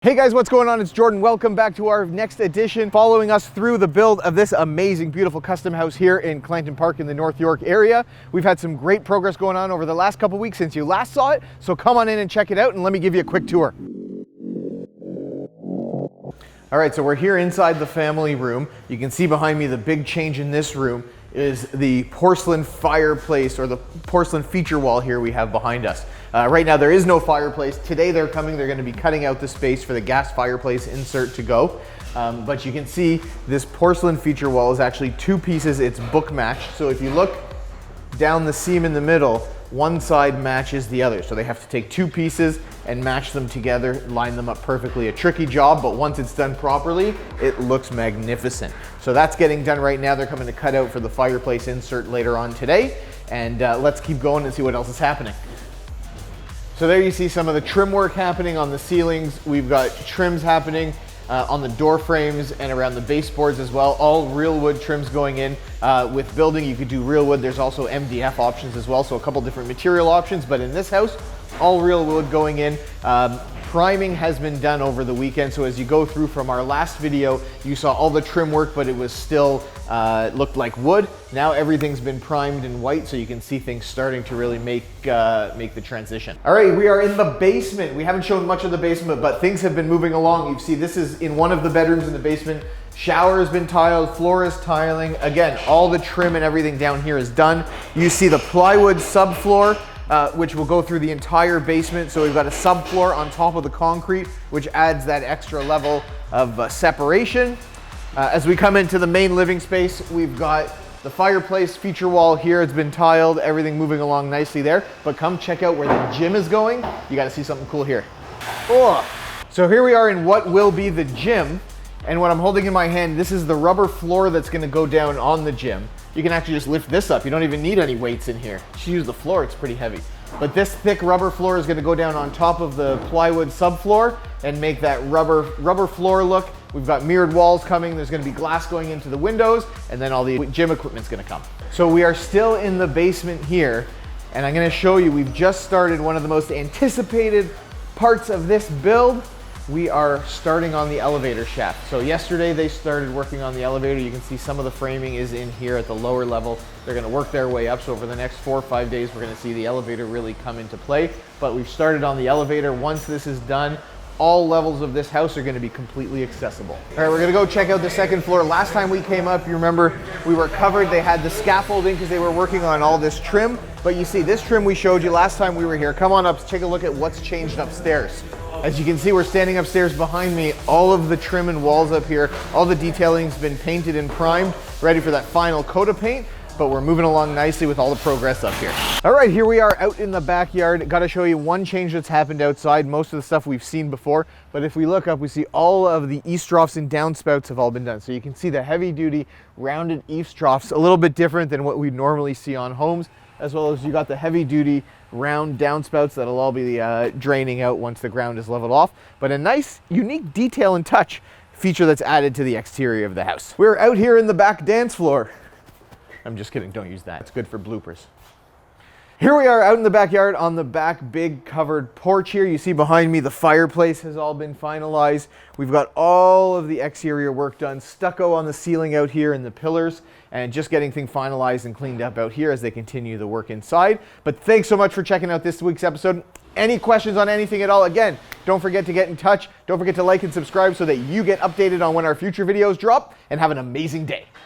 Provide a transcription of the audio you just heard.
Hey guys, what's going on? It's Jordan. Welcome back to our next edition, following us through the build of this amazing, beautiful custom house here in Clanton Park in the North York area. We've had some great progress going on over the last couple weeks since you last saw it, so come on in and check it out and let me give you a quick tour. All right, so we're here inside the family room. You can see behind me the big change in this room is the porcelain fireplace, or the porcelain feature wall here we have behind us. Right now there is no fireplace. Today they're going to be cutting out the space for the gas fireplace insert to go. But you can see this porcelain feature wall is actually two pieces. It's book matched. So if you look down the seam in the middle, one side matches the other. So they have to take two pieces and match them together, line them up perfectly. A tricky job, but once it's done properly, it looks magnificent. So that's getting done right now. They're coming to cut out for the fireplace insert later on today. And let's keep going and see what else is happening. So there you see some of the trim work happening on the ceilings. We've got trims happening on the door frames and around the baseboards as well. All real wood trims going in. With building, you could do real wood. There's also MDF options as well, so a couple different material options. But in this house, all real wood going in. Priming has been done over the weekend, so as you go through from our last video, you saw all the trim work, but it was still looked like wood. Now everything's been primed in white, so you can see things starting to really make the transition. All right, we are in the basement. We haven't shown much of the basement, but things have been moving along. You see, this is in one of the bedrooms in the basement. Shower has been tiled, floor is tiling. Again, all the trim and everything down here is done. You see the plywood subfloor, which will go through the entire basement. So we've got a subfloor on top of the concrete, which adds that extra level of separation. As we come into the main living space, we've got the fireplace feature wall here. It's been tiled, everything moving along nicely there. But come check out where the gym is going. You got to see something cool here. Oh. So here we are in what will be the gym. And what I'm holding in my hand, this is the rubber floor that's going to go down on the gym. You can actually just lift this up. You don't even need any weights in here. Just use the floor, it's pretty heavy. But this thick rubber floor is going to go down on top of the plywood subfloor and make that rubber floor look. We've got mirrored walls coming. There's going to be glass going into the windows, and then all the gym equipment's going to come. So we are still in the basement here, and I'm going to show you, we've just started one of the most anticipated parts of this build. We are starting on the elevator shaft. So yesterday they started working on the elevator. You can see some of the framing is in here at the lower level. They're going to work their way up. So over the next 4 or 5 days, we're going to see the elevator really come into play. But we've started on the elevator. Once this is done, all levels of this house are going to be completely accessible. All right, we're going to go check out the second floor. Last time we came up, you remember we were covered. They had the scaffolding because they were working on all this trim. But you see, this trim we showed you last time we were here. Come on up, take a look at what's changed upstairs. As you can see, we're standing upstairs behind me. All of the trim and walls up here, all the detailing's been painted and primed, ready for that final coat of paint. But we're moving along nicely with all the progress up here. All right, here we are out in the backyard. Got to show you one change that's happened outside. Most of the stuff we've seen before, but if we look up, we see all of the eaves troughs and downspouts have all been done. So you can see the heavy duty rounded eaves troughs, a little bit different than what we normally see on homes, as well as you got the heavy duty round downspouts that'll all be draining out once the ground is leveled off. But a nice, unique detail and touch feature that's added to the exterior of the house. We're out here in the back dance floor. I'm just kidding, don't use that. It's good for bloopers. Here we are out in the backyard on the back big covered porch here. You see behind me the fireplace has all been finalized. We've got all of the exterior work done, stucco on the ceiling out here and the pillars, and just getting things finalized and cleaned up out here as they continue the work inside. But thanks so much for checking out this week's episode. Any questions on anything at all, again, don't forget to get in touch. Don't forget to like and subscribe so that you get updated on when our future videos drop, and have an amazing day.